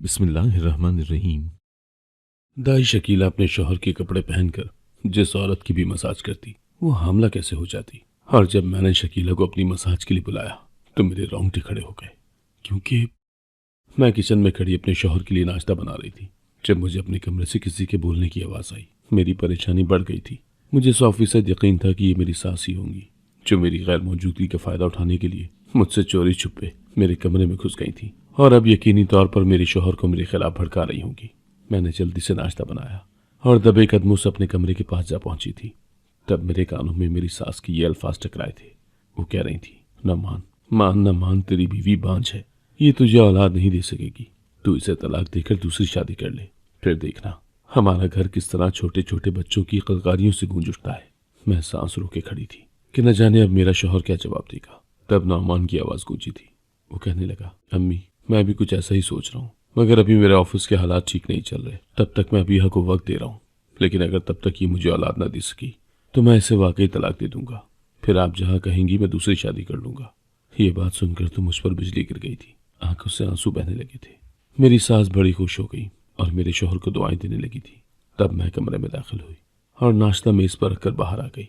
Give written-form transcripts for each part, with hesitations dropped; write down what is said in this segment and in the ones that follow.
बिस्मिल्लाहिर्रहमानिर्रहीम। दाई शकीला अपने शौहर के कपड़े पहनकर जिस औरत की भी मसाज करती वो हामला कैसे हो जाती। और जब मैंने शकीला को अपनी मसाज के लिए बुलाया तो मेरे रोंगटे खड़े हो गए, क्योंकि मैं किचन में खड़ी अपने शौहर के लिए नाश्ता बना रही थी जब मुझे अपने कमरे से किसी के बोलने की आवाज़ आई। मेरी परेशानी बढ़ गई थी। मुझे 100% यकीन था कि ये मेरी सास ही होंगी जो मेरी गैर मौजूदगी का फ़ायदा उठाने के लिए मुझसे चोरी छुपे मेरे कमरे में घुस गई थी और अब यकीनी तौर पर मेरे शौहर को मेरे खिलाफ भड़का रही होंगी। मैंने जल्दी से नाश्ता बनाया और दबे कदमों से अपने कमरे के पास जा पहुंची थी। तब मेरे कानों में मेरी सास के ये अल्फाज टकराए थे। वो कह रही थी, न मान मान न मान, तेरी बीवी बांझ है, ये तुझे औलाद नहीं दे सकेगी। तू इसे तलाक देकर दूसरी शादी कर ले, फिर देखना हमारा घर किस तरह छोटे छोटे बच्चों की कलकारियों से गूंज उठता है। मैं सांस रोके खड़ी थी कि न जाने अब मेरा शौहर क्या जवाब देगा। तब नौमान की आवाज़ गूंजी थी। वो कहने लगा, अम्मी मैं भी कुछ ऐसा ही सोच रहा हूँ, मगर अभी मेरे ऑफिस के हालात ठीक नहीं चल रहे। तब तक मैं अबीहा को वक्त दे रहा हूँ, लेकिन अगर तब तक ये मुझे औलाद ना दे सकी तो मैं इसे वाकई तलाक दे दूंगा। फिर आप जहाँ कहेंगी मैं दूसरी शादी कर लूंगा। ये बात सुनकर तो मुझ पर बिजली गिर गई थी। आंखों से आंसू बहने लगे थे। मेरी सास बड़ी खुश हो गई और मेरे शौहर को दुआएं देने लगी थी। तब मैं कमरे में दाखिल हुई और नाश्ता मेज पर रखकर बाहर आ गई।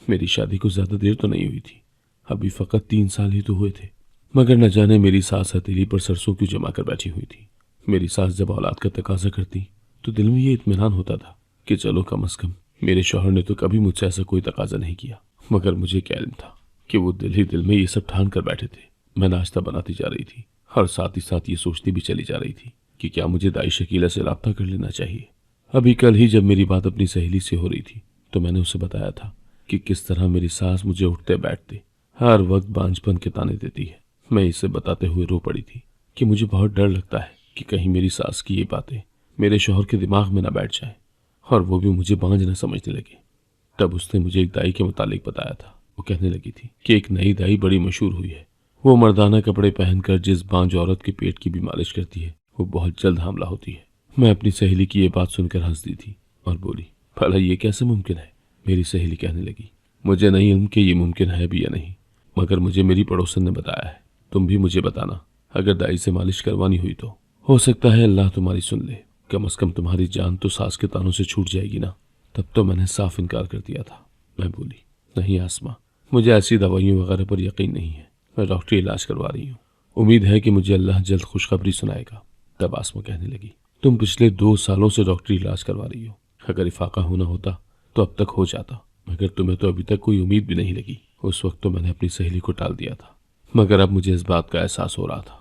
मेरी शादी को ज्यादा देर तो नहीं हुई थी, अभी फकत 3 साल ही तो हुए थे, मगर न जाने मेरी सास हथेली पर सरसों क्यों जमा कर बैठी हुई थी। मेरी सास जब औलाद का तकाजा करती तो दिल में ये इत्मीनान होता था कि चलो कम अज कम मेरे शौहर ने तो कभी मुझसे ऐसा कोई तकाजा नहीं किया। मगर मुझे क्या इल्म था कि वो दिल ही दिल में ये सब ठान कर बैठे थे। मैं नाश्ता बनाती जा रही थी और साथ ही साथ ये सोचती भी चली जा रही थी कि क्या मुझे दाई शकीला से राब्ता कर लेना चाहिए। अभी कल ही जब मेरी बात अपनी सहेली से हो रही थी तो मैंने उसे बताया था कि किस तरह मेरी सास मुझे उठते बैठते हर वक्त बांझपन के ताने देती है। मैं इसे बताते हुए रो पड़ी थी कि मुझे बहुत डर लगता है कि कहीं मेरी सास की ये बातें मेरे शौहर के दिमाग में न बैठ जाए और वो भी मुझे बांझ न समझने लगे। तब उसने मुझे एक दाई के मुतालिक बताया था। वो कहने लगी थी कि एक नई दाई बड़ी मशहूर हुई है। वो मर्दाना कपड़े पहनकर जिस बांझ औरत के पेट की भी मालिश करती है वो बहुत जल्द हामला होती है। मैं अपनी सहेली की ये बात सुनकर हंस दी थी और बोली, भला ये कैसे मुमकिन है। मेरी सहेली कहने लगी, मुझे नहीं इल्म कि ये मुमकिन है भी या नहीं, मगर मुझे मेरी पड़ोसन ने बताया है। तुम भी मुझे बताना, अगर दाई से मालिश करवानी हुई तो हो सकता है अल्लाह तुम्हारी सुन ले। कम अज कम तुम्हारी जान तो सास के तानों से छूट जाएगी ना। तब तो मैंने साफ इनकार कर दिया था। मैं बोली, नहीं आसमा, मुझे ऐसी दवाइयों वगैरह पर यकीन नहीं है। मैं डॉक्टरी इलाज करवा रही हूँ। उम्मीद है कि मुझे अल्लाह जल्द खुशखबरी सुनाएगा। तब आसमा कहने लगी, तुम पिछले 2 सालों से डॉक्टरी इलाज करवा रही हो। अगर इफाका होना होता तो अब तक हो जाता, मगर तुम्हें तो अभी तक कोई उम्मीद भी नहीं लगी। उस वक्त तो मैंने अपनी सहेली को टाल दिया था, मगर अब मुझे इस बात का एहसास हो रहा था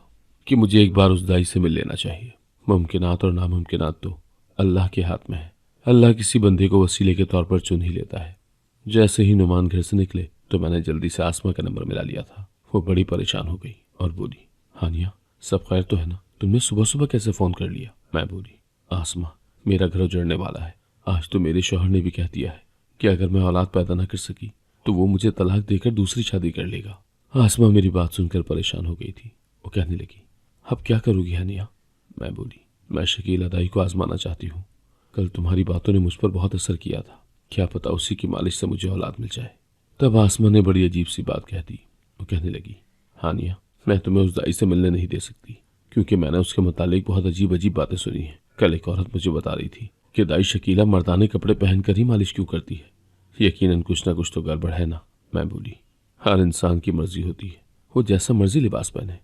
कि मुझे एक बार उस दाई से मिल लेना चाहिए। मुमकिनात और नामुमकिनात तो अल्लाह के हाथ में है। अल्लाह किसी बंदे को वसीले के तौर पर चुन ही लेता है। जैसे ही नुमान घर से निकले तो मैंने जल्दी से आसमा का नंबर मिला लिया था। वो बड़ी परेशान हो गई और बोली, हानिया सब खैर तो है ना, तुमने सुबह सुबह कैसे फ़ोन कर लिया। मैं बोली, आसमा मेरा घर उजड़ने वाला है। आज तो मेरे शौहर ने भी कह दिया है कि अगर मैं औलाद पैदा न कर सकी तो वो मुझे तलाक देकर दूसरी शादी कर लेगा। आसमा मेरी बात सुनकर परेशान हो गई थी। वो कहने लगी, अब क्या करोगी हानिया। मैं बोली, मैं शकीला दाई को आजमाना चाहती हूँ। कल तुम्हारी बातों ने मुझ पर बहुत असर किया था, क्या पता उसी की मालिश से मुझे औलाद मिल जाए। तब आसमा ने बड़ी अजीब सी बात कह दी। वो कहने लगी, हानिया मैं तुम्हें उस दाई से मिलने नहीं दे सकती, क्योंकि मैंने उसके मुतालिक बहुत अजीब अजीब बातें सुनी हैं। कल एक औरत मुझे बता रही थी कि दाई शकीला मर्दाने कपड़े पहनकर ही मालिश क्यों करती है। यकीनन कुछ ना कुछ तो गड़बड़ है ना। मैं बोली, हर इंसान की मर्जी होती है, वो जैसा मर्जी लिबास पहने।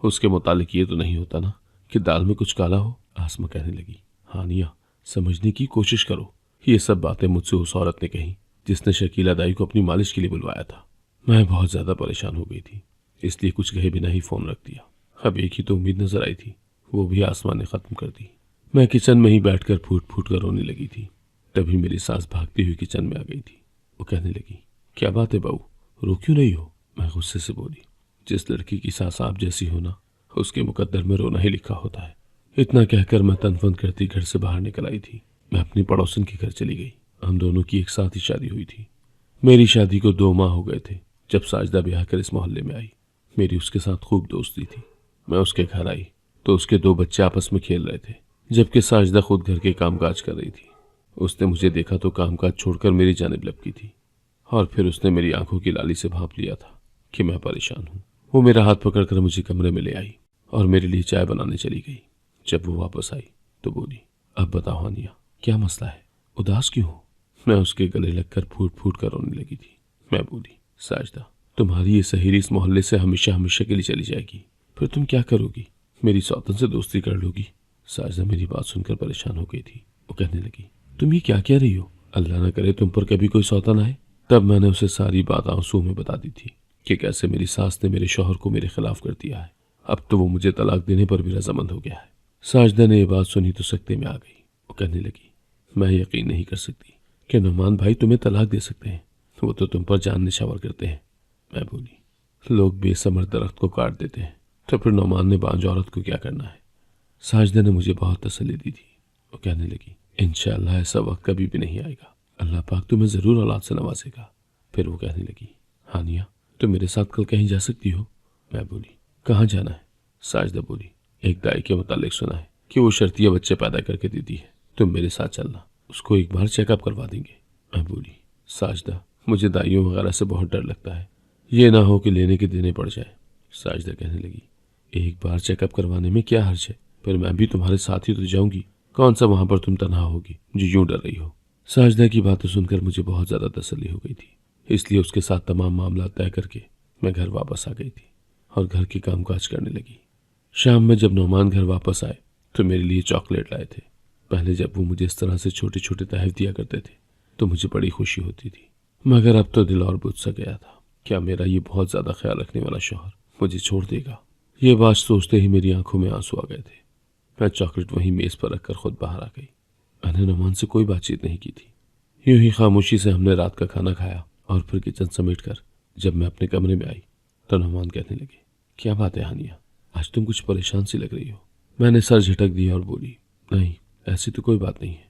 उसके मुतालिक ये तो नहीं होता ना कि दाल में कुछ काला हो। आसमा कहने लगी, हानिया समझने की कोशिश करो। ये सब बातें मुझसे उस औरत ने कही जिसने शकीला दाई को अपनी मालिश के लिए बुलवाया था। मैं बहुत ज्यादा परेशान हो गई थी, इसलिए कुछ कहे बिना ही फोन रख दिया। अब एक ही तो उम्मीद नजर आई थी, वो भी आसमा ने खत्म कर दी। मैं किचन में ही बैठकर फूट फूट कर रोने लगी थी। तभी मेरी सास भागती हुई किचन में आ गई थी। वो कहने लगी, क्या बात है बहू, रो क्यों नहीं हो। मैं गुस्से से बोली, जिस लड़की की सास आप जैसी हो ना, उसके मुकद्दर में रोना ही लिखा होता है। इतना कहकर मैं तनफन करती घर से बाहर निकल आई थी। मैं अपनी पड़ोसन के घर चली गई। हम दोनों की एक साथ ही शादी हुई थी। मेरी शादी को 2 माह हो गए थे जब साजदा ब्याह कर इस मोहल्ले में आई। मेरी उसके साथ खूब दोस्ती थी। मैं उसके घर आई तो उसके 2 बच्चे आपस में खेल रहे थे, जबकि साजदा खुद घर के कामकाज कर रही थी। उसने मुझे देखा तो कामकाज छोड़कर मेरी जानिब लपकी थी और फिर उसने मेरी आंखों की लाली से भांप लिया था कि मैं परेशान हूँ। वो मेरा हाथ पकड़कर मुझे कमरे में ले आई और मेरे लिए चाय बनाने चली गई। जब वो वापस आई तो बोली, अब बताओ हानिया, क्या मसला है, उदास क्यों हो? मैं उसके गले लगकर फूट फूट कर रोने लगी थी। मैं बोली, साजदा, तुम्हारी ये सहेली इस मोहल्ले से हमेशा हमेशा के लिए चली जाएगी, फिर तुम क्या करोगी? मेरी सौतन से दोस्ती कर लोगी? साजदा मेरी बात सुनकर परेशान हो गई थी। वो कहने लगी, तुम ये क्या कह रही हो? अल्लाह ना करे तुम पर कभी कोई सौतन आए। तब मैंने उसे सारी बात आंसू में बता दी थी कि कैसे मेरी सास ने मेरे शौहर को मेरे खिलाफ कर दिया है। अब तो वो मुझे तलाक देने पर भी रजामंद हो गया है। साजदा ने ये बात सुनी तो सकते में आ गई। वो कहने लगी, मैं यकीन नहीं कर सकती कि नुमान भाई तुम्हें तलाक दे सकते हैं, वो तो तुम पर जान निछावर करते हैं। मैं बोली, लोग बेसमर दरख्त को काट देते हैं, तो फिर नुमान ने बांझ औरत को क्या करना है? साजदा ने मुझे बहुत तसल्ली दी थी। वो कहने लगी, इंशाअल्लाह ऐसा वक्त कभी भी नहीं आएगा, अल्लाह पाक तुम्हें ज़रूर औलाद से नवाजेगा। फिर वो कहने लगी, हानिया, तुम मेरे साथ कल कहीं जा सकती हो? मैं बोली, कहाँ जाना है? साजदा बोली, एक दाई के मुतालिक सुना है कि वो शर्तिया बच्चे पैदा करके देती है, तुम मेरे साथ चलना, उसको एक बार चेकअप करवा देंगे। मैं बोली, साजदा, मुझे दाइयों वगैरह से बहुत डर लगता है, ये ना हो कि लेने के देने पड़ जाए। साजदा कहने लगी, एक बार चेकअप करवाने में क्या हर्ज है, फिर मैं भी तुम्हारे साथ ही तो जाऊंगी, कौन सा वहां पर तुम तनहा होगी जो यूं डर रही हो। साजदा की बातें सुनकर मुझे बहुत ज्यादा तसल्ली हो गई थी, इसलिए उसके साथ तमाम मामला तय करके मैं घर वापस आ गई थी और घर के कामकाज करने लगी। शाम में जब नौमान घर वापस आए तो मेरे लिए चॉकलेट लाए थे। पहले जब वो मुझे इस तरह से छोटे छोटे तहफ दिया करते थे तो मुझे बड़ी खुशी होती थी, मगर अब तो दिल और बुझ सा गया था। क्या मेरा ये बहुत ज्यादा ख्याल रखने वाला शौहर मुझे छोड़ देगा? ये बात सोचते ही मेरी आंखों में आंसू आ गए थे। मैं चॉकलेट वहीं मेज पर रखकर खुद बाहर आ गई। मैंने नौमान से कोई बातचीत नहीं की थी। यूं ही खामोशी से हमने रात का खाना खाया और फिर किचन समेट कर जब मैं अपने कमरे में आई तो नौमान कहने लगे, क्या बात है हानिया, आज तुम कुछ परेशान सी लग रही हो? मैंने सर झटक दिया और बोली, नहीं, ऐसी तो कोई बात नहीं है।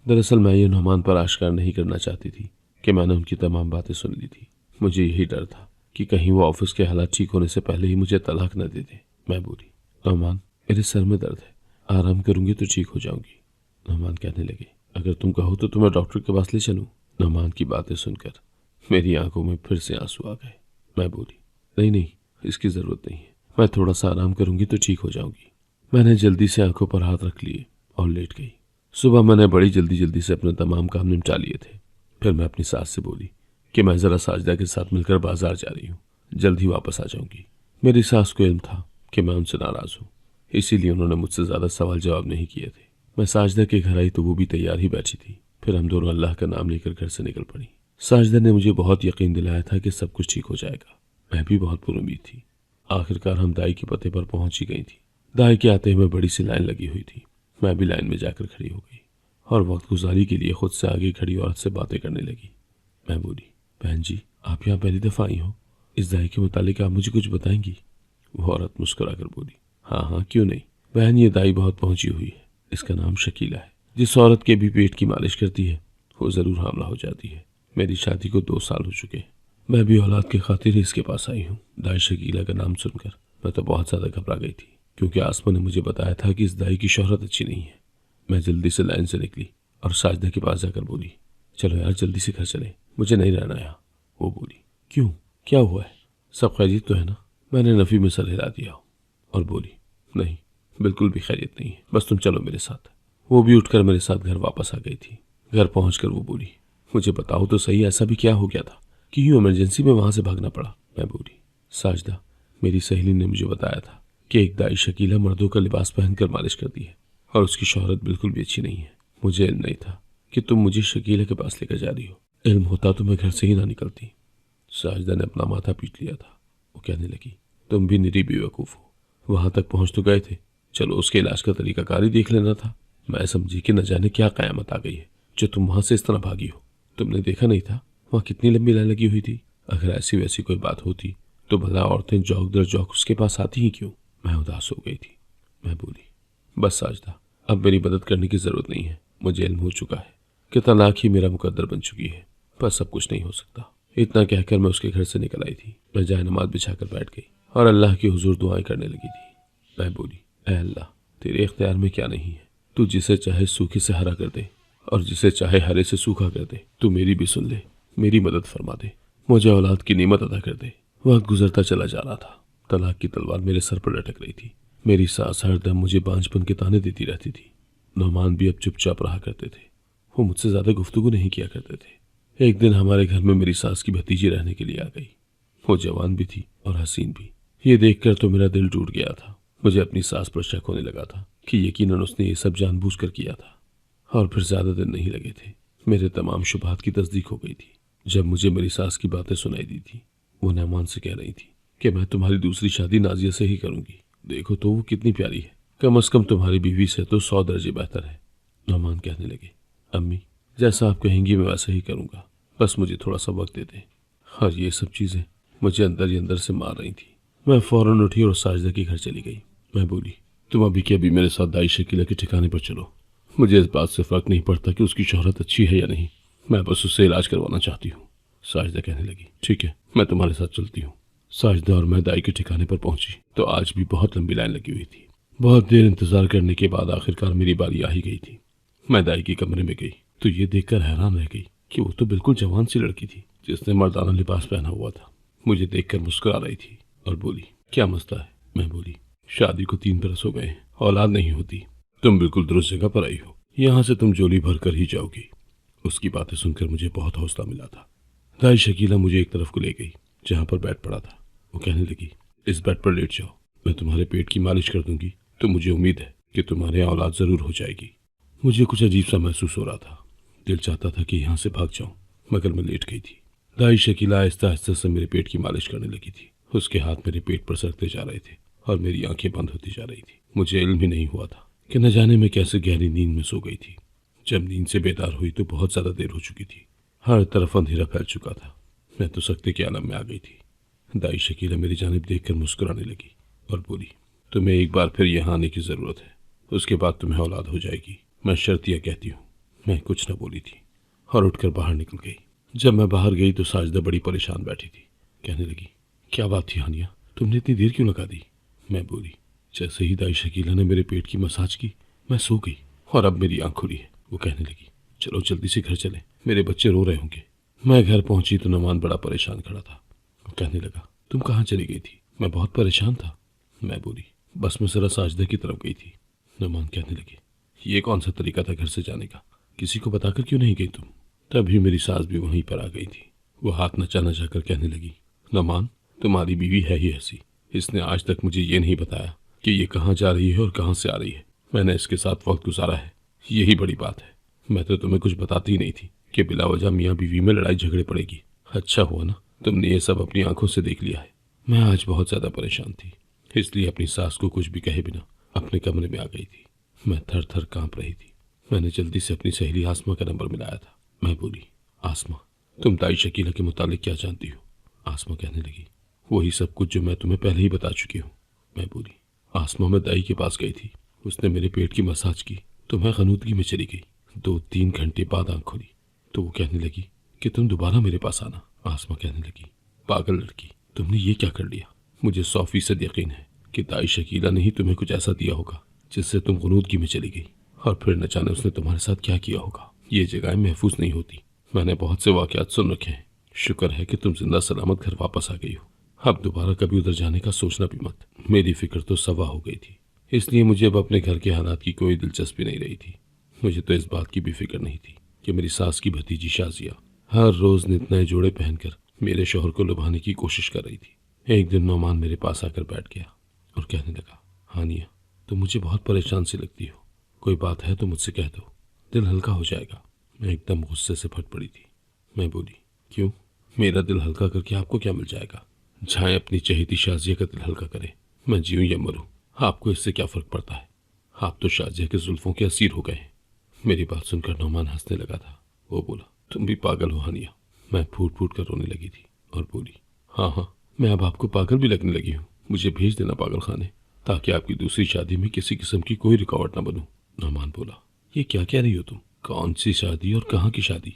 दरअसल मैं ये नौमान पर आश्कार नहीं करना चाहती थी कि मैंने उनकी तमाम बातें सुन ली थी। मुझे यही डर था कि कहीं वो ऑफिस के हालात ठीक होने से पहले ही मुझे तलाक न दे दे। मैं बोली, नौमान, मेरे सर में दर्द है, आराम करूंगी तो ठीक हो जाऊंगी। नौमान कहने लगे, अगर तुम कहो तो तुम्हें डॉक्टर के पास ले चलूं? नौमान की बातें सुनकर मेरी आंखों में फिर से आंसू आ गए। मैं बोली, नहीं नहीं, इसकी जरूरत नहीं है, मैं थोड़ा सा आराम करूंगी तो ठीक हो जाऊंगी। मैंने जल्दी से आंखों पर हाथ रख लिए और लेट गई। सुबह मैंने बड़ी जल्दी जल्दी से अपने तमाम काम निपटा लिए थे। फिर मैं अपनी सास से बोली कि मैं जरा साजदा के साथ मिलकर बाजार जा रही हूँ, जल्द ही वापस आ जाऊंगी। मेरी सास को इल्म था कि मैं उनसे नाराज हूँ, इसीलिए उन्होंने मुझसे ज्यादा सवाल जवाब नहीं किए थे। मैं साजदा के घर आई तो वो भी तैयार ही बैठी थी। फिर हम दोनों अल्लाह का नाम लेकर घर से निकल पड़ी। साजदा ने मुझे बहुत यकीन दिलाया था कि सब कुछ ठीक हो जाएगा। मैं भी बहुत पुरुमीद थी। आखिरकार हम दाई के पते पर पहुंच ही गई थी। दाई के आते हुए बड़ी सी लाइन लगी हुई थी। मैं भी लाइन में जाकर खड़ी हो गई और वक्त गुजारी के लिए खुद से आगे खड़ी औरत से बातें करने लगी। मैं बोली, बहन जी, आप यहाँ पहली दफा आई हो, इस दाई के मुतालिक आप मुझे कुछ बताएंगी? वो औरत मुस्कुराकर बोली, हाँ हाँ, क्यों नहीं बहन, ये दाई बहुत पहुंची हुई है, इसका नाम शकीला है। जिस औरत के भी पेट की मालिश करती है वो जरूर हामला हो जाती है। मेरी शादी को 2 साल हो चुके हैं, मैं भी औलाद की खातिर इसके पास आई हूँ। दाई शकीला का नाम सुनकर मैं तो बहुत ज्यादा घबरा गई थी, क्योंकि आसमा ने मुझे बताया था कि इस दाई की शोहरत अच्छी नहीं है। मैं जल्दी से लाइन से निकली और साजदा के पास जाकर बोली, चलो यार जल्दी से घर चले, मुझे नहीं रहना यहाँ। वो बोली, क्यों, क्या हुआ है? सब खैरियत तो है ना? मैंने नफी में सर हिला दिया और बोली, नहीं, बिल्कुल भी खैरियत नहीं है, बस तुम चलो मेरे साथ। वो भी उठकर मेरे साथ घर वापस आ गई थी। घर पहुंचकर वो बोली, मुझे बताओ तो सही, ऐसा भी क्या हो गया था कि यूं इमरजेंसी में वहां से भागना पड़ा? मैं बोली, साजदा, मेरी सहेली ने मुझे बताया था कि एक दाई शकीला मर्दों का लिबास पहनकर मालिश करती है और उसकी शोहरत बिल्कुल भी अच्छी नहीं है। मुझे इल्म नहीं था कि तुम मुझे शकीला के पास लेकर जा रही हो, इल्म होता तो मैं घर से ही ना निकलती। साजदा ने अपना माथा पीट लिया था। वो कहने लगी, तुम भी निरी बेवकूफ हो, वहां तक पहुंच तो गए थे, चलो उसके इलाज का तरीकाकार ही देख लेना था। मैं समझी कि न जाने क्या कयामत आ गई है जो तुम वहां से इस तरह भागी हो। तुमने देखा नहीं था वहां कितनी लंबी लाइन लगी हुई थी? अगर ऐसी वैसी कोई बात होती तो भला औरतें जौक दर जौक उसके पास आती ही क्यों? मैं उदास हो गई थी। मैं बोली, बस साजदा, अब मेरी मदद करने की जरूरत नहीं है, मुझे इल्म हो चुका है कि तलाक ही मेरा मुकद्दर बन चुकी है, बस अब कुछ नहीं हो सकता। इतना कहकर मैं उसके घर से निकल आई थी। मैं जाए नमाज बिछाकर बैठ गई और अल्लाह की हुजूर दुआएं करने लगी थी। मैं बोली, ऐ अल्लाह, तेरे इख्तियार में क्या नहीं है, तू जिसे चाहे सूखे से हरा कर दे और जिसे चाहे हरे से सूखा कर दे। तू मेरी भी सुन ले, मेरी मदद फरमा दे, मुझे औलाद की नेमत अदा कर दे। वक्त गुजरता चला जा रहा था। तलाक की तलवार मेरे सर पर लटक रही थी। मेरी सास हरदम मुझे बांझपन के ताने देती रहती थी। नौमान भी अब चुपचाप रहा करते थे। वो मुझसे ज्यादा गुफ्तगू नहीं किया करते थे। एक दिन हमारे घर में मेरी सास की भतीजी रहने के लिए आ गई। वो जवान भी थी और हसीन भी। ये देखकर तो मेरा दिल टूट गया था। मुझे अपनी सास पर शक होने लगा था कि यकीनन उसने ये सब जानबूझकर किया था। और फिर ज्यादा दिन नहीं लगे थे, मेरे तमाम शुबहात की तस्दीक हो गई थी। जब मुझे मेरी सास की बातें सुनाई दी थी, वो नौमान से कह रही थी कि मैं तुम्हारी दूसरी शादी नाजिया से ही करूंगी। देखो तो वो कितनी प्यारी है, कम अज कम तुम्हारी बीवी से तो 100 दर्जे बेहतर है। नौमान कहने लगे, अम्मी जैसा आप कहेंगी मैं वैसा ही करूंगा, बस मुझे थोड़ा सा वक्त दे दें। और ये सब चीजें मुझे अंदर ही अंदर से मार रही थी। मैं फौरन उठी और साजिदा के घर चली गई। मैं बोली, तुम अभी के अभी मेरे साथ दाई शकीला के ठिकाने पर चलो। मुझे इस बात से फर्क नहीं पड़ता कि उसकी शोहरत अच्छी है या नहीं, मैं बस उससे इलाज करवाना चाहती हूँ। साजिदा कहने लगी, ठीक है मैं तुम्हारे साथ चलती हूँ। साजिदा और मैं दाई के ठिकाने पर पहुंची तो आज भी बहुत लंबी लाइन लगी हुई थी। बहुत देर इंतजार करने के बाद आखिरकार मेरी बारी आ ही गई थी। मैं दाई के कमरे में गई तो ये देखकर हैरान रह गई कि वो तो बिल्कुल जवान सी लड़की थी, जिसने मर्दाना लिबास पहना हुआ था। मुझे देखकर मुस्कुरा रही थी और बोली, क्या मसला है? मैं बोली, शादी को 3 बरस हो गए, औलाद नहीं होती। तुम बिल्कुल दुरुस्त जगह पर आई हो, यहाँ से तुम जोली भर कर ही जाओगी। उसकी बातें सुनकर मुझे बहुत हौसला मिला था। दाई शकीला मुझे एक तरफ को ले गई जहाँ पर बेड पड़ा था। वो कहने लगी, इस बेड पर लेट जाओ, मैं तुम्हारे पेट की मालिश कर दूंगी तो मुझे उम्मीद है कि तुम्हारे यहाँ औलाद जरूर हो जाएगी। मुझे कुछ अजीब सा महसूस हो रहा था। दिल चाहता था कि यहाँ से भाग जाऊं, मगर मैं लेट गई थी। दाई शकीला आहिस्ता आहिस्ता से मेरे पेट की मालिश करने लगी थी। उसके हाथ मेरे पेट पर सरकते जा रहे थे और मेरी आंखें बंद होती जा रही थी। मुझे इल्म ही नहीं हुआ था कि न जाने मैं कैसे गहरी नींद में सो गई थी। जब नींद से बेदार हुई तो बहुत ज्यादा देर हो चुकी थी। हर तरफ अंधेरा फैल चुका था। मैं तो सख्ते के आलम में आ गई थी। दाई शकीला मेरी जानिब देखकर मुस्कुराने लगी और बोली, तुम्हें एक बार फिर यहाँ आने की जरूरत है, उसके बाद तुम्हें औलाद हो जाएगी। मैं शर्तिया कहती हूँ। मैं कुछ न बोली थी और उठकर बाहर निकल गई। जब मैं बाहर गई तो साजिदा बड़ी परेशान बैठी थी। कहने लगी, क्या बात थी हानिया, तुमने इतनी देर क्यों लगा दी? मैं बोली, जैसे ही दाई शकीला ने मेरे पेट की मसाज की मैं सो गई और अब मेरी आंख खुली है। वो कहने लगी, चलो जल्दी से घर चले, मेरे बच्चे रो रहे होंगे। मैं घर पहुंची तो नौमान बड़ा परेशान खड़ा था। वो कहने लगा, तुम कहाँ चली गई थी? मैं बहुत परेशान था। मैं बोली, बस मैं जरा साजिदा की तरफ गई थी। नौमान कहने लगे, ये कौन सा तरीका था घर से जाने का, किसी को बताकर क्यों नहीं गई तुम? तभी मेरी सास भी वहीं पर आ गई थी। वो हाथ नचा नचाकर कहने लगी, नौमान तुम्हारी बीवी है ही ऐसी, इसने आज तक मुझे ये नहीं बताया कि ये कहाँ जा रही है और कहाँ से आ रही है। मैंने इसके साथ वक्त गुजारा है, यही बड़ी बात है। मैं तो तुम्हें कुछ बताती ही नहीं थी कि बिला वजह मियाँ बीवी में लड़ाई झगड़े पड़ेगी। अच्छा हुआ ना तुमने ये सब अपनी आंखों से देख लिया है। मैं आज बहुत ज्यादा परेशान थी, इसलिए अपनी सास को कुछ भी कहे बिना अपने कमरे में आ गई थी। मैं थर थर कांप रही थी। मैंने जल्दी से अपनी सहेली आसमा का नंबर मिलाया था। मैं बोली, आसमा तुम दाई शकीला के मुतालिक क्या जानती हो? आसमा कहने लगी, वही सब कुछ जो मैं तुम्हें पहले ही बता चुकी हूँ। मैं बोली, आसमा मैं दाई के पास गई थी, उसने मेरे पेट की मसाज की तो मैं गनूदगी में चली गई। 2-3 घंटे बाद आंख खुली तो वो कहने लगी कि तुम दोबारा मेरे पास आना। आसमा कहने लगी, पागल लड़की, तुमने ये क्या कर लिया? मुझे 100% यकीन है कि दाई शकीला ने ही तुम्हें कुछ ऐसा दिया होगा जिससे तुम गनूदगी में चली गई, और फिर न जाने उसने तुम्हारे साथ क्या किया होगा। ये जगह महफूज नहीं होती। मैंने बहुत से वाकयात सुन रखे हैं। शुक्र है कि तुम जिंदा सलामत घर वापस आ गई हो। अब दोबारा कभी उधर जाने का सोचना भी मत। मेरी फिक्र तो सवा हो गई थी, इसलिए मुझे अब अपने घर के हालात की कोई दिलचस्पी नहीं रही थी। मुझे तो इस बात की भी फिक्र नहीं थी कि मेरी सास की भतीजी शाजिया हर रोज नित नए जोड़े पहनकर मेरे शोहर को लुभाने की कोशिश कर रही थी। एक दिन नौमान मेरे पास आकर बैठ गया और कहने लगा, हानिया तुम मुझे बहुत परेशान सी लगती हो, कोई बात है तो मुझसे कह दो, दिल हल्का हो जाएगा। मैं एकदम गुस्से से फट पड़ी थी। मैं बोली, क्यों? मेरा दिल हल्का करके आपको क्या मिल जाएगा? झाएं अपनी चहेती शाजिया का दिल हल्का करे, मैं जीऊं या मरूं, आपको इससे क्या फर्क पड़ता है? आप तो शाजिया के जुल्फों के असीर हो गए। मेरी बात सुनकर नौमान हंसने लगा था। वो बोला, तुम भी पागल हो हानिया। मैं फूट फूट कर रोने लगी थी और बोली, हाँ हाँ मैं अब आपको पागल भी लगने लगी हूँ। मुझे भेज देना पागल खाने, ताकि आपकी दूसरी शादी में किसी किस्म की कोई रुकावट ना बनूं। नौमान बोला, ये क्या कह रही हो तुम? कौन सी शादी और कहाँ की शादी?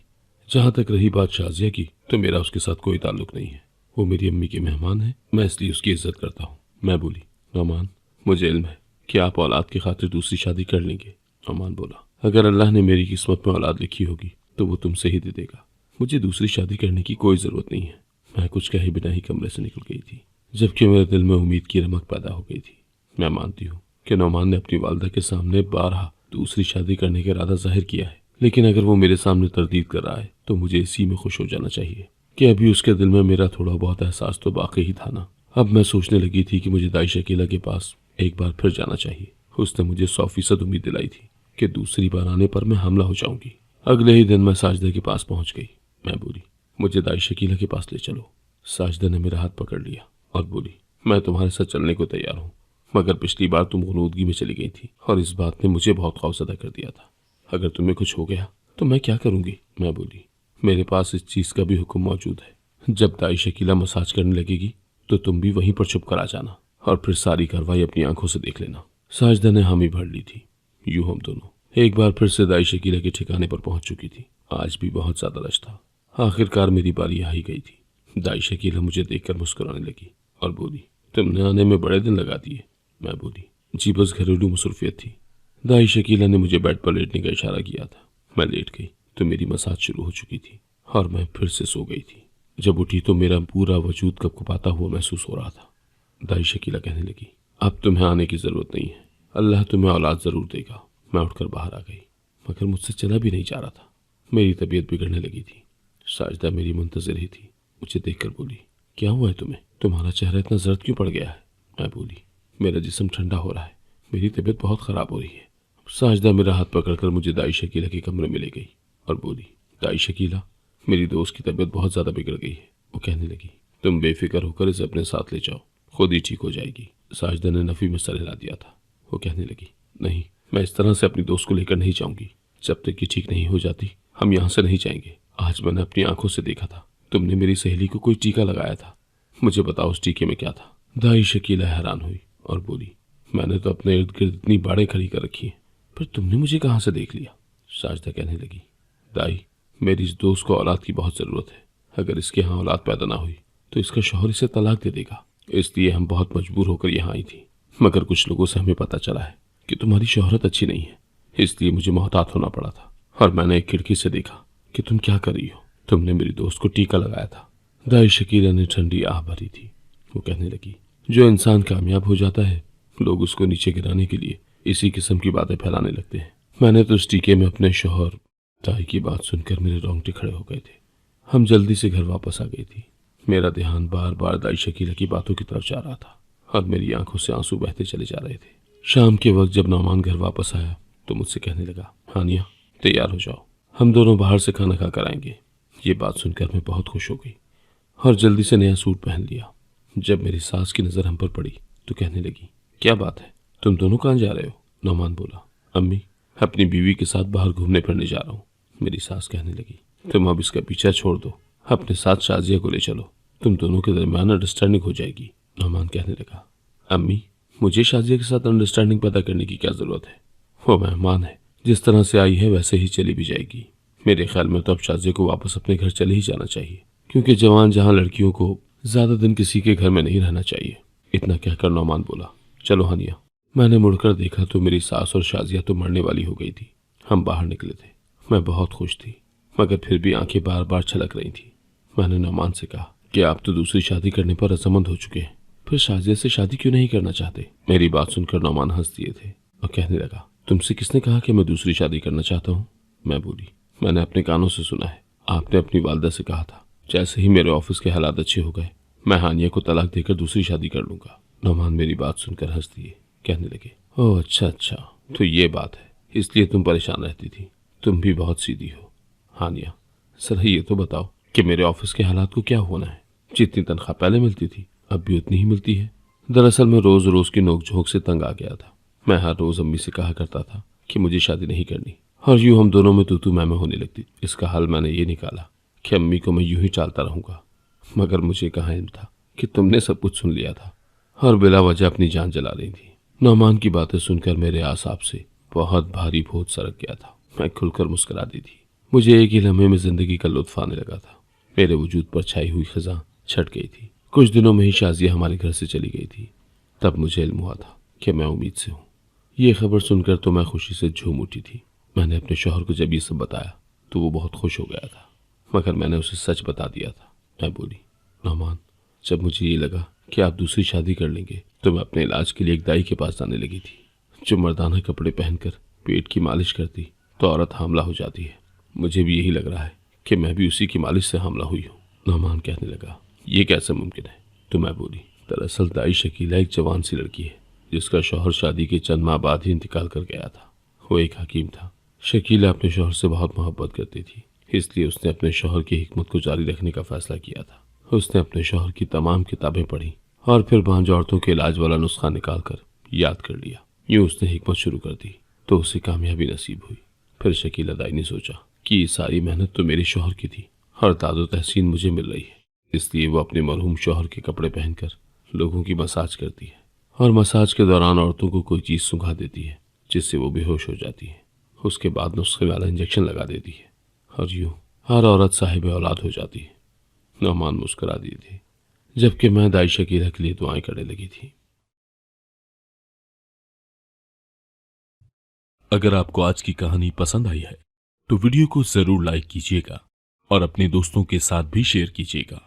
जहाँ तक रही बात शाजिया की, तो मेरा उसके साथ कोई ताल्लुक नहीं है। वो मेरी अम्मी के मेहमान है, मैं इसलिए उसकी इज्जत करता हूँ। मैं बोली, नौमान मुझे इल्म है कि आप औलाद की खातिर दूसरी शादी कर लेंगे। नौमान बोला, अगर अल्लाह ने मेरी किस्मत में औलाद लिखी होगी तो वो तुमसे ही दे देगा। मुझे दूसरी शादी करने की कोई ज़रूरत नहीं है। मैं कुछ कहे बिना ही कमरे से निकल गई थी, जबकि मेरे दिल में उम्मीद की रमक पैदा हो गई थी। मैं मानती हूँ कि नौमान ने अपनी वालदा के सामने बारहा दूसरी शादी करने का इरादा जाहिर किया है, लेकिन अगर वो मेरे सामने तरदीद कर रहा है तो मुझे इसी में खुश हो जाना चाहिए कि अभी उसके दिल में मेरा थोड़ा बहुत एहसास तो बाकी ही था ना। अब मैं सोचने लगी थी कि मुझे दाई शकीला के पास एक बार फिर जाना चाहिए। उसने मुझे 100% उम्मीद दिलाई थी कि दूसरी बार आने पर मैं हमला हो जाऊंगी। अगले ही दिन मैं साजिदा के पास पहुंच गई। मैं बोली, मुझे दाई शकीला के पास ले चलो। साजिदा ने मेरा हाथ पकड़ लिया और बोली, मैं तुम्हारे साथ चलने को तैयार हूँ, मगर पिछली बार तुम गुनूदगी में चली गई थी और इस बात ने मुझे बहुत खौफजदा कर दिया था। अगर तुम्हें कुछ हो गया तो मैं क्या करूंगी? मैं बोली, मेरे पास इस चीज़ का भी हुक्म मौजूद है। जब दाई शकीला मसाज करने लगेगी तो तुम भी वहीं पर छुप कर आ जाना और फिर सारी कार्रवाई अपनी आंखों से देख लेना। साजिदा ने हामी भर ली थी। यूं हम दोनों एक बार फिर से दाई शकीला के ठिकाने पर पहुंच चुकी थी। आज भी बहुत ज्यादा रश था। आखिरकार मेरी बारी आ ही गई थी। दाई शकीला मुझे देखकर मुस्कुराने लगी और बोली, तुमने आने में बड़े दिन लगा दिए। मैं बोली, जी बस घरेलू मसरूफियत थी। दाई शकीला ने मुझे बेड पर लेटने का इशारा किया था। मैं लेट गई तो मेरी मसाज शुरू हो चुकी थी और मैं फिर से सो गई थी। जब उठी तो मेरा पूरा वजूद कपकपाता हुआ महसूस हो रहा था। दाई शकीला कहने लगी, अब तुम्हें आने की जरूरत नहीं है, अल्लाह तुम्हें औलाद जरूर देगा। मैं उठकर बाहर आ गई, मगर मुझसे चला भी नहीं जा रहा था। मेरी तबीयत बिगड़ने लगी थी। साजिदा मेरी मुंतजिर ही थी। मुझे देखकर बोली, क्या हुआ है तुम्हें? तुम्हारा चेहरा इतना जर्द क्यों पड़ गया है? मैं बोली, मेरा जिस्म ठंडा हो रहा है, मेरी तबीयत बहुत ख़राब हो रही है। साजिदा मेरा हाथ पकड़कर मुझे दाई शकीला के कमरे में ले गई और बोली, दाई शकीला, मेरी दोस्त की तबीयत बहुत ज़्यादा बिगड़ गई है। वो कहने लगी, तुम बेफिक्र होकर इसे अपने साथ ले जाओ, खुद ही ठीक हो जाएगी। साजिदा ने नफ़ी में सर हिला दिया था। वो कहने लगी, नहीं, मैं इस तरह से अपनी दोस्त को लेकर नहीं जाऊंगी। जब तक कि ठीक नहीं हो जाती हम यहाँ से नहीं जाएंगे। आज मैंने अपनी आंखों से देखा था, तुमने मेरी सहेली को कोई टीका लगाया था। मुझे बताओ उस टीके में क्या था? दाई शकीला हैरान हुई और बोली, मैंने तो अपने इर्द गिर्द इतनी बाड़ें खड़ी कर रखी हैं, पर तुमने मुझे कहाँ से देख लिया? साजिदा कहने लगी, दाई, मेरी इस दोस्त को औलाद की बहुत ज़रूरत है। अगर इसके यहाँ औलाद पैदा ना हुई तो इसका शौहर इसे तलाक दे देगा। इसलिए हम बहुत मजबूर होकर यहाँ आई थी, मगर कुछ लोगों से हमें पता चला है कि तुम्हारी शोहरत अच्छी नहीं है, इसलिए मुझे मोहतात होना पड़ा था। और मैंने एक खिड़की से देखा कि तुम क्या कर रही हो। तुमने मेरी दोस्त को टीका लगाया था। दाई शकीला ने ठंडी आह भरी थी। वो कहने लगी, जो इंसान कामयाब हो जाता है लोग उसको नीचे गिराने के लिए इसी किस्म की बातें फैलाने लगते हैं। मैंने तो उस टीके में अपने शोहर। दाई की बात सुनकर मेरे रोंगटे खड़े हो गए थे। हम जल्दी से घर वापस आ गई थी। मेरा ध्यान बार बार दाई शकीला की बातों की तरफ जा रहा था और मेरी आंखों से आंसू बहते चले जा रहे थे। शाम के वक्त जब नौमान घर वापस आया तो मुझसे कहने लगा, हानिया, तैयार हो जाओ, हम दोनों बाहर से खाना खा कर आएंगे। ये बात सुनकर मैं बहुत खुश हो गई और जल्दी से नया सूट पहन लिया। जब मेरी सास की नज़र हम पर पड़ी तो कहने लगी, क्या बात है, तुम दोनों कहाँ जा रहे हो? नौमान बोला, अम्मी, अपनी बीवी के साथ बाहर घूमने फिरने जा रहा हूँ। मेरी सास कहने लगी, तुम अब इसका पीछा छोड़ दो, अपने साथ शाजिया को ले चलो, तुम दोनों के दरमियान अंडरस्टैंडिंग हो जाएगी। नौमान कहने लगा, अम्मी, मुझे शाजिया के साथ अंडरस्टैंडिंग पैदा करने की क्या ज़रूरत है? वो मेहमान है, जिस तरह से आई है वैसे ही चली भी जाएगी। मेरे ख्याल में तो अब शाजिया को वापस अपने घर चले ही जाना चाहिए, क्योंकि जवान जहाँ लड़कियों को ज़्यादा दिन किसी के घर में नहीं रहना चाहिए। इतना कहकर नौमान बोला, चलो हानिया। मैंने मुड़कर देखा तो मेरी सास और शाजिया तो मरने वाली हो गई थी। हम बाहर निकले थे। मैं बहुत खुश थी, मगर फिर भी आंखें बार बार छलक रही थी। मैंने नौमान से कहा कि आप तो दूसरी शादी करने पर रजामंद हो चुके हैं, फिर शाजिया से शादी क्यों नहीं करना चाहते? मेरी बात सुनकर नौमान हंस दिए थे और कहने लगा, तुमसे किसने कहा कि मैं दूसरी शादी करना चाहता हूँ? मैं बोली, मैंने अपने कानों से सुना है, आपने अपनी वालदा से कहा था जैसे ही मेरे ऑफिस के हालात अच्छे हो गए मैं हानिया को तलाक देकर दूसरी शादी कर लूंगा। नौमान मेरी बात सुनकर हंस दिए, कहने लगे, ओह अच्छा, तो ये बात है, इसलिए तुम परेशान रहती थी। तुम भी बहुत सीधी हो। हानिया, सर ये तो बताओ कि मेरे ऑफिस के हालात को क्या होना है? जितनी तनख्वाह पहले मिलती थी अब भी उतनी ही मिलती है। दरअसल मैं रोज रोज की नोक-झोंक से तंग आ गया था। मैं हर रोज अम्मी से कहा करता था कि मुझे शादी नहीं करनी, और यूं हम दोनों में तू मैं होने लगती। इसका हल मैंने ये निकाला कि अम्मी को मैं यूं ही टालता रहूंगा, मगर मुझे कहाँ इल्म था कि तुमने सब कुछ सुन लिया था और बिला वजह अपनी जान जला रही थी। नौमान की बातें सुनकर मेरे आसाब से बहुत भारी बोझ सरक गया था। मैं खुलकर मुस्कुरा दी थी। मुझे एक ही लम्हे में जिंदगी का लुत्फ आने लगा था। मेरे वजूद पर छाई हुई खजा छट गई थी। कुछ दिनों में ही शाजिया हमारे घर से चली गई थी। तब मुझे इल्म हुआ था कि मैं उम्मीद से हूँ। ये खबर सुनकर तो मैं खुशी से झूम उठी थी। मैंने अपने शौहर को जब ये सब बताया तो वो बहुत खुश हो गया था, मगर मैंने उसे सच बता दिया था। मैं बोली, नौमान, जब मुझे ये लगा कि आप दूसरी शादी कर लेंगे तो मैं अपने इलाज के लिए एक दाई के पास जाने लगी थी, जो मर्दाना कपड़े पहनकर पेट की मालिश करती तो औरत हामला हो जाती है। मुझे भी यही लग रहा है कि मैं भी उसी की मालिश से हामला हुई हूँ। नौमान कहने लगा, ये कैसे मुमकिन है? तो मैं बोली, दरअसल दाई शकीला एक जवान सी लड़की है जिसका शौहर शादी के चंद माह बाद ही इंतकाल कर गया था। वो एक हकीम था। शकीला अपने शौहर से बहुत मोहब्बत करती थी, इसलिए उसने अपने शौहर की हिकमत को जारी रखने का फैसला किया था। उसने अपने शौहर की तमाम किताबें पढ़ी और फिर बांझ औरतों के इलाज वाला नुस्खा निकाल कर याद कर लिया। यूँ उसने हिकमत शुरू कर दी तो उसे कामयाबी नसीब हुई। फिर शकीला दाई ने सोचा कि ये सारी मेहनत तो मेरे शौहर की थी और दादो तहसीन मुझे मिल रही है, इसलिए वो अपने मरहूम शौहर के कपड़े पहनकर लोगों की मसाज करती है और मसाज के दौरान औरतों को कोई चीज़ सुंघा देती है जिससे वो बेहोश हो जाती है। उसके बाद नुस्खे वाला इंजेक्शन लगा देती है और यूँ हर औरत साहिब औलाद हो जाती है। नौमान मुस्कुरा दी थी, जबकि मैं दाई शकीला के लिए दुआएं करने लगी थी। अगर आपको आज की कहानी पसंद आई है तो वीडियो को जरूर लाइक कीजिएगा और अपने दोस्तों के साथ भी शेयर कीजिएगा।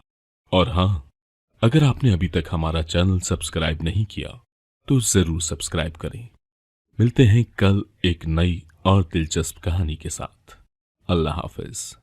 और हाँ, अगर आपने अभी तक हमारा चैनल सब्सक्राइब नहीं किया तो जरूर सब्सक्राइब करें। मिलते हैं कल एक नई और दिलचस्प कहानी के साथ। अल्लाह हाफिज।